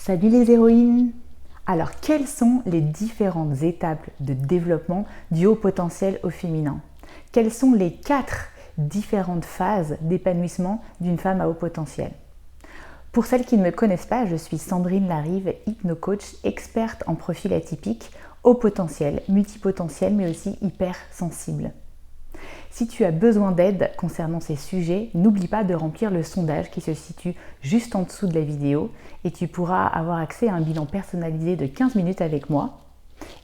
Salut les héroïnes! Alors, quelles sont les différentes étapes de développement du haut potentiel au féminin? Quelles sont les 4 différentes phases d'épanouissement d'une femme à haut potentiel? Pour celles qui ne me connaissent pas, je suis Sandrine Larive, hypnocoach, experte en profil atypique, haut potentiel, multipotentiel, mais aussi hypersensible. Si tu as besoin d'aide concernant ces sujets, n'oublie pas de remplir le sondage qui se situe juste en dessous de la vidéo et tu pourras avoir accès à un bilan personnalisé de 15 minutes avec moi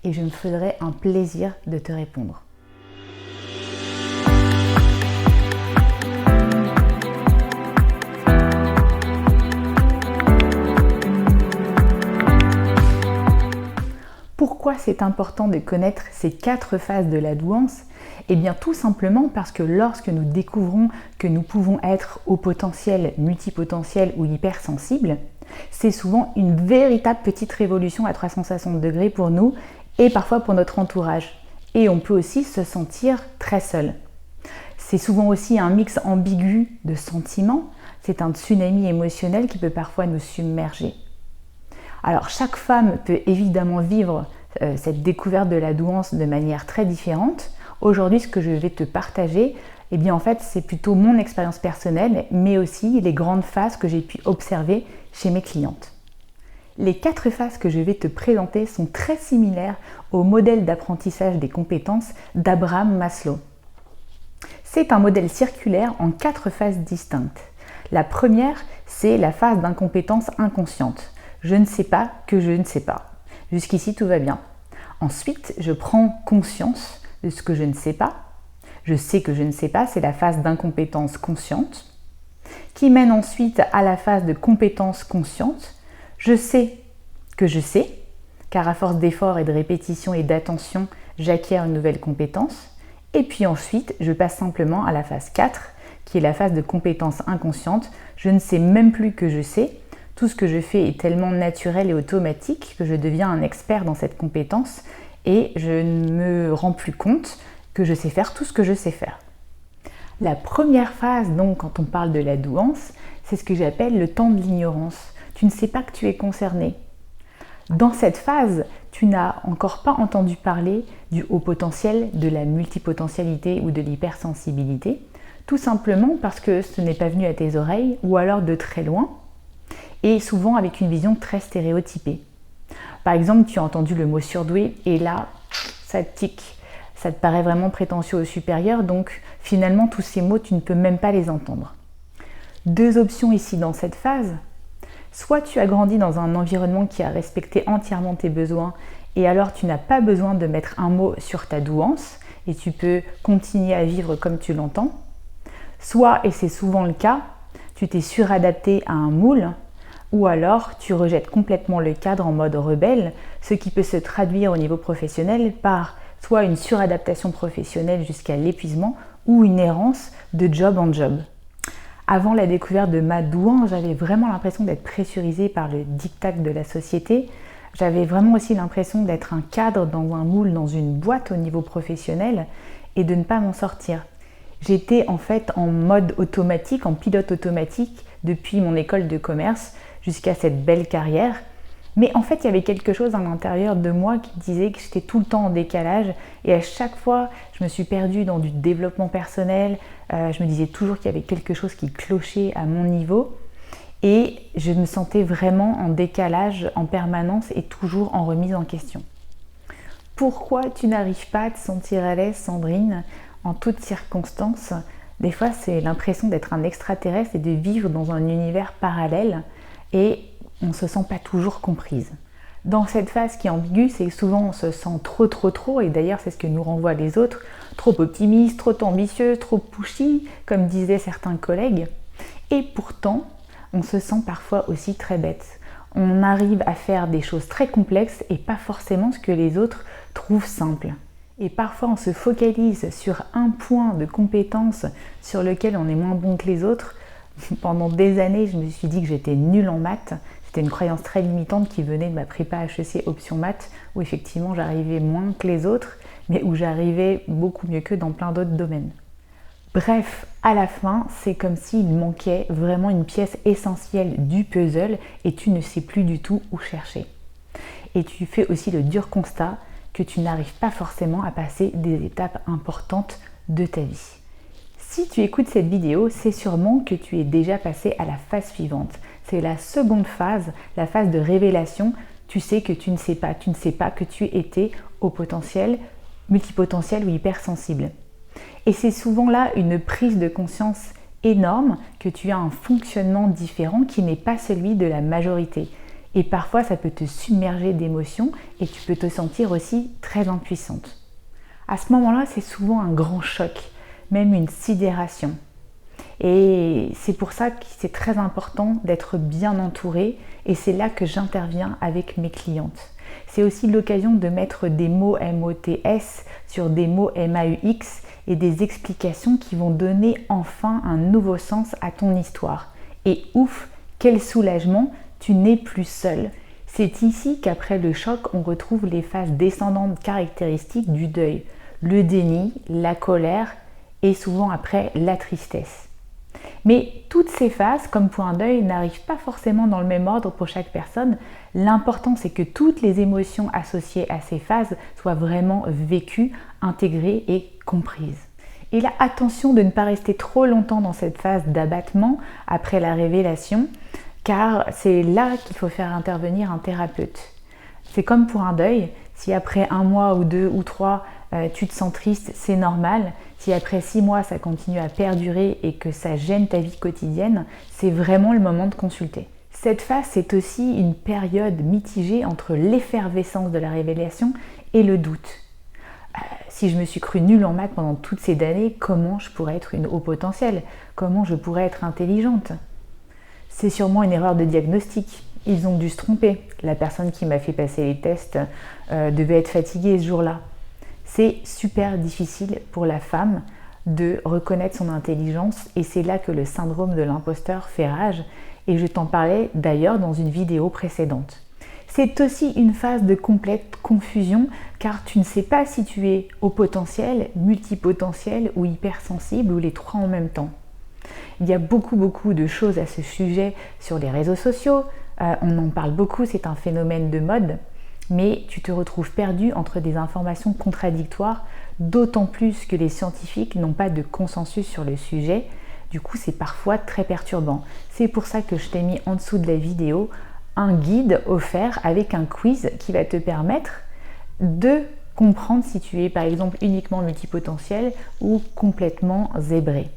et je me ferai un plaisir de te répondre. Pourquoi c'est important de connaître ces 4 phases de la douance? Eh bien tout simplement parce que lorsque nous découvrons que nous pouvons être haut potentiel, multipotentiel ou hypersensible, c'est souvent une véritable petite révolution à 360 degrés pour nous et parfois pour notre entourage. Et on peut aussi se sentir très seul. C'est souvent aussi un mix ambigu de sentiments, c'est un tsunami émotionnel qui peut parfois nous submerger. Alors chaque femme peut évidemment vivre cette découverte de la douance de manière très différente. Aujourd'hui, ce que je vais te partager, eh bien en fait, c'est plutôt mon expérience personnelle, mais aussi les grandes phases que j'ai pu observer chez mes clientes. Les 4 phases que je vais te présenter sont très similaires au modèle d'apprentissage des compétences d'Abraham Maslow. C'est un modèle circulaire en 4 phases distinctes. La première, c'est la phase d'incompétence inconsciente. Je ne sais pas que je ne sais pas. Jusqu'ici, tout va bien. Ensuite, je prends conscience de ce que je ne sais pas. Je sais que je ne sais pas, c'est la phase d'incompétence consciente, qui mène ensuite à la phase de compétence consciente. Je sais que je sais, car à force d'efforts et de répétition et d'attention, j'acquiers une nouvelle compétence. Et puis ensuite, je passe simplement à la phase 4, qui est la phase de compétence inconsciente. Je ne sais même plus que je sais. Tout ce que je fais est tellement naturel et automatique que je deviens un expert dans cette compétence et je ne me rends plus compte que je sais faire tout ce que je sais faire. La première phase, donc, quand on parle de la douance, c'est ce que j'appelle le temps de l'ignorance. Tu ne sais pas que tu es concerné. Dans cette phase, tu n'as encore pas entendu parler du haut potentiel, de la multipotentialité ou de l'hypersensibilité, tout simplement parce que ce n'est pas venu à tes oreilles ou alors de très loin, et souvent avec une vision très stéréotypée. Par exemple, tu as entendu le mot surdoué et là, ça te tique, ça te paraît vraiment prétentieux au supérieur, donc finalement tous ces mots, tu ne peux même pas les entendre. 2 options ici dans cette phase. Soit tu as grandi dans un environnement qui a respecté entièrement tes besoins et alors tu n'as pas besoin de mettre un mot sur ta douance et tu peux continuer à vivre comme tu l'entends. Soit, et c'est souvent le cas, tu t'es suradapté à un moule, ou alors tu rejettes complètement le cadre en mode rebelle, ce qui peut se traduire au niveau professionnel par soit une suradaptation professionnelle jusqu'à l'épuisement ou une errance de job en job. Avant la découverte de ma douance, j'avais vraiment l'impression d'être pressurisée par le diktat de la société. J'avais vraiment aussi l'impression d'être un cadre dans un moule, dans une boîte au niveau professionnel et de ne pas m'en sortir. J'étais en fait en mode automatique, en pilote automatique depuis mon école de commerce jusqu'à cette belle carrière. Mais en fait, il y avait quelque chose à l'intérieur de moi qui disait que j'étais tout le temps en décalage et à chaque fois, je me suis perdue dans du développement personnel. Je me disais toujours qu'il y avait quelque chose qui clochait à mon niveau et je me sentais vraiment en décalage en permanence et toujours en remise en question. Pourquoi tu n'arrives pas à te sentir à l'aise, Sandrine, en toutes circonstances? Des fois, c'est l'impression d'être un extraterrestre et de vivre dans un univers parallèle et on ne se sent pas toujours comprise. Dans cette phase qui est ambiguë, c'est souvent on se sent trop et d'ailleurs c'est ce que nous renvoient les autres, trop optimiste, trop ambitieuse, trop pushy, comme disaient certains collègues. Et pourtant, on se sent parfois aussi très bête. On arrive à faire des choses très complexes et pas forcément ce que les autres trouvent simple. Et parfois on se focalise sur un point de compétence sur lequel on est moins bon que les autres. Pendant des années, je me suis dit que j'étais nulle en maths. C'était une croyance très limitante qui venait de ma prépa HEC option maths, où effectivement j'arrivais moins que les autres, mais où j'arrivais beaucoup mieux qu'eux dans plein d'autres domaines. Bref, à la fin, c'est comme s'il manquait vraiment une pièce essentielle du puzzle et tu ne sais plus du tout où chercher. Et tu fais aussi le dur constat que tu n'arrives pas forcément à passer des étapes importantes de ta vie. Si tu écoutes cette vidéo, c'est sûrement que tu es déjà passé à la phase suivante. C'est la seconde phase, la phase de révélation. Tu sais que tu ne sais pas que tu étais au potentiel, multipotentiel ou hypersensible. Et c'est souvent là une prise de conscience énorme que tu as un fonctionnement différent qui n'est pas celui de la majorité. Et parfois, ça peut te submerger d'émotions et tu peux te sentir aussi très impuissante. À ce moment-là, c'est souvent un grand choc, même une sidération. Et c'est pour ça que c'est très important d'être bien entouré et c'est là que j'interviens avec mes clientes. C'est aussi l'occasion de mettre des mots MOTS sur des mots MAUX et des explications qui vont donner enfin un nouveau sens à ton histoire. Et ouf, quel soulagement, tu n'es plus seul. C'est ici qu'après le choc, on retrouve les phases descendantes caractéristiques du deuil. Le déni, la colère et souvent après la tristesse. Mais toutes ces phases, comme pour un deuil, n'arrivent pas forcément dans le même ordre pour chaque personne. L'important, c'est que toutes les émotions associées à ces phases soient vraiment vécues, intégrées et comprises. Et là, attention de ne pas rester trop longtemps dans cette phase d'abattement après la révélation, car c'est là qu'il faut faire intervenir un thérapeute. C'est comme pour un deuil, si après 1 mois ou 2 ou 3, tu te sens triste, c'est normal. Si après 6 mois, ça continue à perdurer et que ça gêne ta vie quotidienne, c'est vraiment le moment de consulter. Cette phase, c'est aussi une période mitigée entre l'effervescence de la révélation et le doute. Si je me suis crue nulle en maths pendant toutes ces années, comment je pourrais être une haut potentielle? Comment je pourrais être intelligente? C'est sûrement une erreur de diagnostic. Ils ont dû se tromper. La personne qui m'a fait passer les tests devait être fatiguée ce jour-là. C'est super difficile pour la femme de reconnaître son intelligence et c'est là que le syndrome de l'imposteur fait rage et je t'en parlais d'ailleurs dans une vidéo précédente. C'est aussi une phase de complète confusion car tu ne sais pas si tu es au potentiel, multipotentiel ou hypersensible ou les trois en même temps. Il y a beaucoup de choses à ce sujet sur les réseaux sociaux, on en parle beaucoup, c'est un phénomène de mode. Mais tu te retrouves perdu entre des informations contradictoires, d'autant plus que les scientifiques n'ont pas de consensus sur le sujet. Du coup, c'est parfois très perturbant. C'est pour ça que je t'ai mis en dessous de la vidéo un guide offert avec un quiz qui va te permettre de comprendre si tu es par exemple uniquement multipotentiel ou complètement zébré.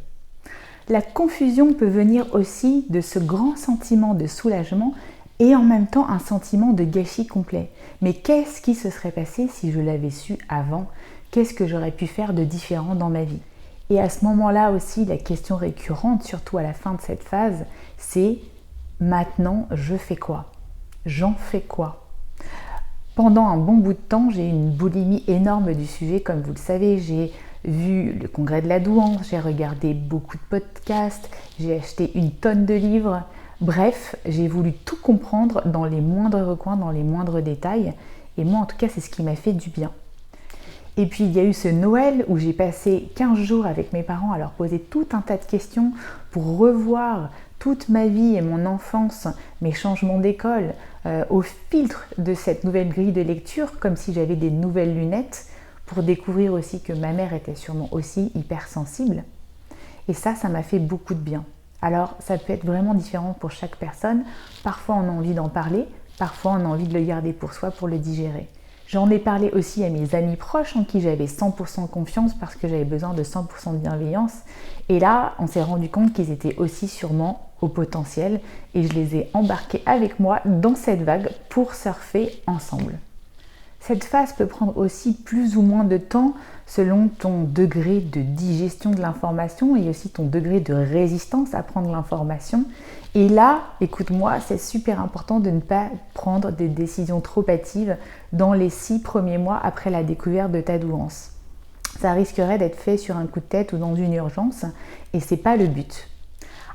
La confusion peut venir aussi de ce grand sentiment de soulagement et en même temps un sentiment de gâchis complet. Mais qu'est-ce qui se serait passé si je l'avais su avant? Qu'est-ce que j'aurais pu faire de différent dans ma vie? Et à ce moment-là aussi, la question récurrente, surtout à la fin de cette phase, c'est maintenant je fais quoi? J'en fais quoi? Pendant un bon bout de temps, j'ai eu une boulimie énorme du sujet, comme vous le savez. J'ai vu le congrès de la douance, j'ai regardé beaucoup de podcasts, j'ai acheté une tonne de livres. Bref, j'ai voulu tout comprendre dans les moindres recoins, dans les moindres détails. Et moi, en tout cas, c'est ce qui m'a fait du bien. Et puis, il y a eu ce Noël où j'ai passé 15 jours avec mes parents à leur poser tout un tas de questions pour revoir toute ma vie et mon enfance, mes changements d'école, au filtre de cette nouvelle grille de lecture, comme si j'avais des nouvelles lunettes, pour découvrir aussi que ma mère était sûrement aussi hypersensible. Et ça m'a fait beaucoup de bien. Alors, ça peut être vraiment différent pour chaque personne. Parfois, on a envie d'en parler. Parfois, on a envie de le garder pour soi pour le digérer. J'en ai parlé aussi à mes amis proches en qui j'avais 100% confiance parce que j'avais besoin de 100% de bienveillance. Et là, on s'est rendu compte qu'ils étaient aussi sûrement au potentiel et je les ai embarqués avec moi dans cette vague pour surfer ensemble. Cette phase peut prendre aussi plus ou moins de temps selon ton degré de digestion de l'information et aussi ton degré de résistance à prendre l'information. Et là, écoute-moi, c'est super important de ne pas prendre des décisions trop hâtives dans les 6 premiers mois après la découverte de ta douance. Ça risquerait d'être fait sur un coup de tête ou dans une urgence et c'est pas le but.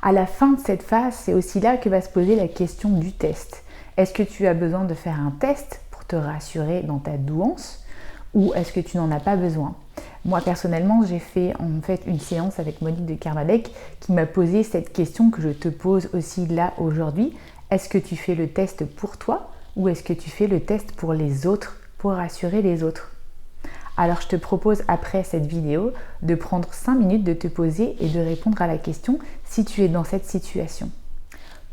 À la fin de cette phase, c'est aussi là que va se poser la question du test. Est-ce que tu as besoin de faire un test pour te rassurer dans ta douance ou est-ce que tu n'en as pas besoin? Moi personnellement, j'ai fait en fait une séance avec Monique de Kermadec qui m'a posé cette question que je te pose aussi là aujourd'hui. Est-ce que tu fais le test pour toi ou est-ce que tu fais le test pour les autres, pour rassurer les autres? Alors je te propose après cette vidéo de prendre 5 minutes de te poser et de répondre à la question si tu es dans cette situation.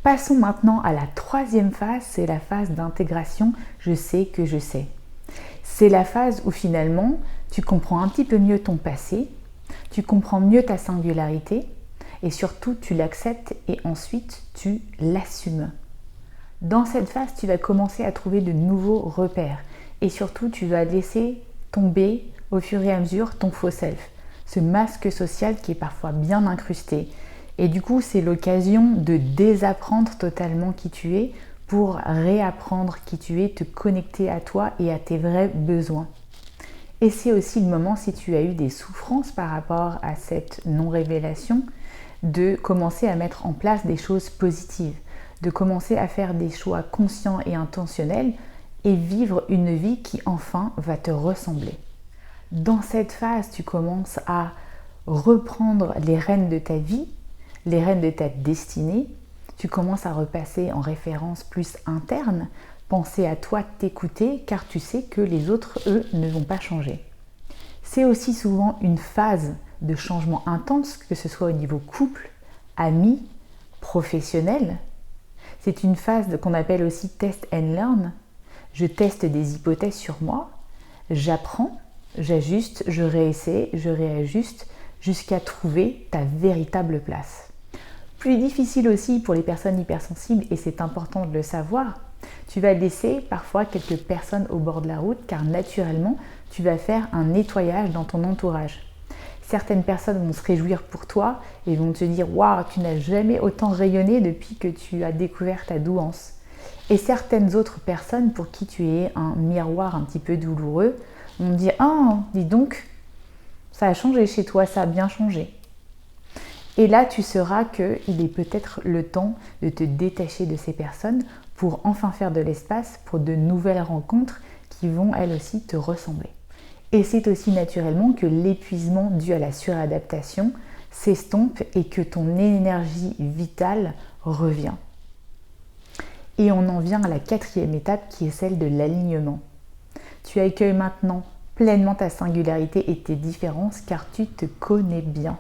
Passons maintenant à la troisième phase, c'est la phase d'intégration. Je sais que je sais. C'est la phase où finalement tu comprends un petit peu mieux ton passé, tu comprends mieux ta singularité et surtout tu l'acceptes et ensuite tu l'assumes. Dans cette phase, tu vas commencer à trouver de nouveaux repères et surtout tu vas laisser tomber au fur et à mesure ton faux self, ce masque social qui est parfois bien incrusté. Et du coup, c'est l'occasion de désapprendre totalement qui tu es pour réapprendre qui tu es, te connecter à toi et à tes vrais besoins. Et c'est aussi le moment, si tu as eu des souffrances par rapport à cette non-révélation, de commencer à mettre en place des choses positives, de commencer à faire des choix conscients et intentionnels et vivre une vie qui enfin va te ressembler. Dans cette phase, tu commences à reprendre les rênes de ta vie, les rênes de ta destinée, tu commences à repasser en référence plus interne, penser à toi, t'écouter, car tu sais que les autres, eux, ne vont pas changer. C'est aussi souvent une phase de changement intense, que ce soit au niveau couple, amis, professionnel. C'est une phase qu'on appelle aussi test and learn. Je teste des hypothèses sur moi, j'apprends, j'ajuste, je réessaie, je réajuste, jusqu'à trouver ta véritable place. Plus difficile aussi pour les personnes hypersensibles, et c'est important de le savoir, tu vas laisser parfois quelques personnes au bord de la route car naturellement, tu vas faire un nettoyage dans ton entourage. Certaines personnes vont se réjouir pour toi et vont te dire « Waouh, tu n'as jamais autant rayonné depuis que tu as découvert ta douance ». Et certaines autres personnes pour qui tu es un miroir un petit peu douloureux vont dire « Oh, dis donc, ça a changé chez toi, ça a bien changé ». Et là, tu sauras qu'il est peut-être le temps de te détacher de ces personnes pour enfin faire de l'espace pour de nouvelles rencontres qui vont elles aussi te ressembler. Et c'est aussi naturellement que l'épuisement dû à la suradaptation s'estompe et que ton énergie vitale revient. Et on en vient à la quatrième étape qui est celle de l'alignement. Tu accueilles maintenant pleinement ta singularité et tes différences car tu te connais bien.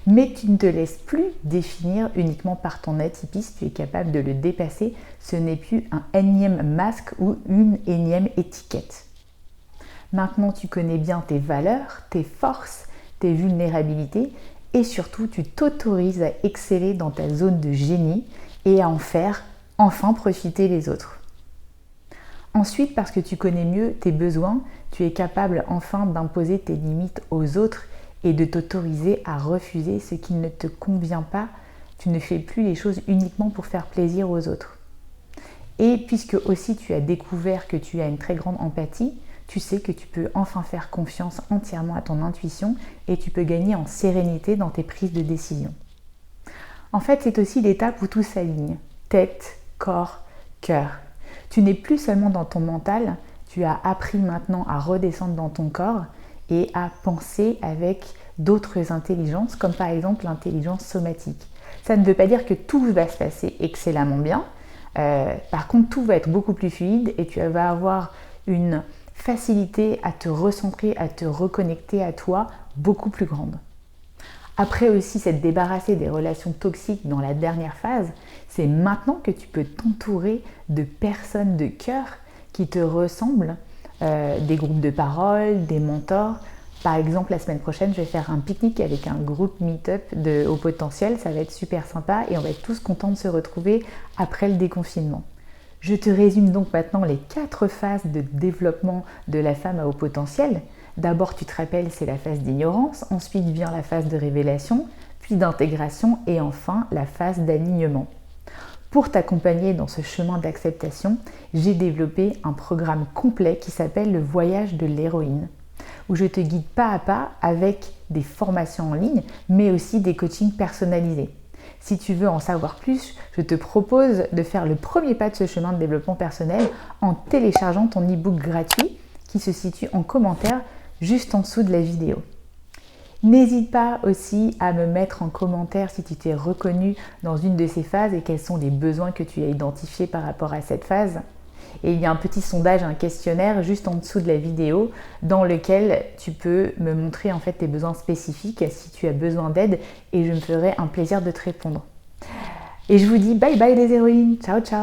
Mais tu ne te laisses plus définir uniquement par ton atypisme, tu es capable de le dépasser. Ce n'est plus un énième masque ou une énième étiquette. Maintenant, tu connais bien tes valeurs, tes forces, tes vulnérabilités et surtout, tu t'autorises à exceller dans ta zone de génie et à en faire enfin profiter les autres. Ensuite, parce que tu connais mieux tes besoins, tu es capable enfin d'imposer tes limites aux autres et de t'autoriser à refuser ce qui ne te convient pas. Tu ne fais plus les choses uniquement pour faire plaisir aux autres. Et puisque aussi tu as découvert que tu as une très grande empathie, tu sais que tu peux enfin faire confiance entièrement à ton intuition et tu peux gagner en sérénité dans tes prises de décision. En fait, c'est aussi l'étape où tout s'aligne. Tête, corps, cœur. Tu n'es plus seulement dans ton mental, tu as appris maintenant à redescendre dans ton corps et à penser avec d'autres intelligences, comme par exemple l'intelligence somatique. Ça ne veut pas dire que tout va se passer excellemment bien. Par contre, tout va être beaucoup plus fluide et tu vas avoir une facilité à te recentrer, à te reconnecter à toi beaucoup plus grande. Après aussi s'être débarrassé des relations toxiques dans la dernière phase, c'est maintenant que tu peux t'entourer de personnes de cœur qui te ressemblent, des groupes de parole, des mentors. Par exemple, la semaine prochaine, je vais faire un pique-nique avec un groupe meet-up de haut potentiel. Ça va être super sympa et on va être tous contents de se retrouver après le déconfinement. Je te résume donc maintenant les 4 phases de développement de la femme à haut potentiel. D'abord, tu te rappelles, c'est la phase d'ignorance. Ensuite vient la phase de révélation, puis d'intégration et enfin la phase d'alignement. Pour t'accompagner dans ce chemin d'acceptation, j'ai développé un programme complet qui s'appelle le voyage de l'héroïne, où je te guide pas à pas avec des formations en ligne, mais aussi des coachings personnalisés. Si tu veux en savoir plus, je te propose de faire le premier pas de ce chemin de développement personnel en téléchargeant ton e-book gratuit qui se situe en commentaire juste en dessous de la vidéo. N'hésite pas aussi à me mettre en commentaire si tu t'es reconnu dans une de ces phases et quels sont les besoins que tu as identifiés par rapport à cette phase. Et il y a un petit sondage, un questionnaire juste en dessous de la vidéo dans lequel tu peux me montrer en fait tes besoins spécifiques si tu as besoin d'aide et je me ferai un plaisir de te répondre. Et je vous dis bye bye les héroïnes, ciao ciao.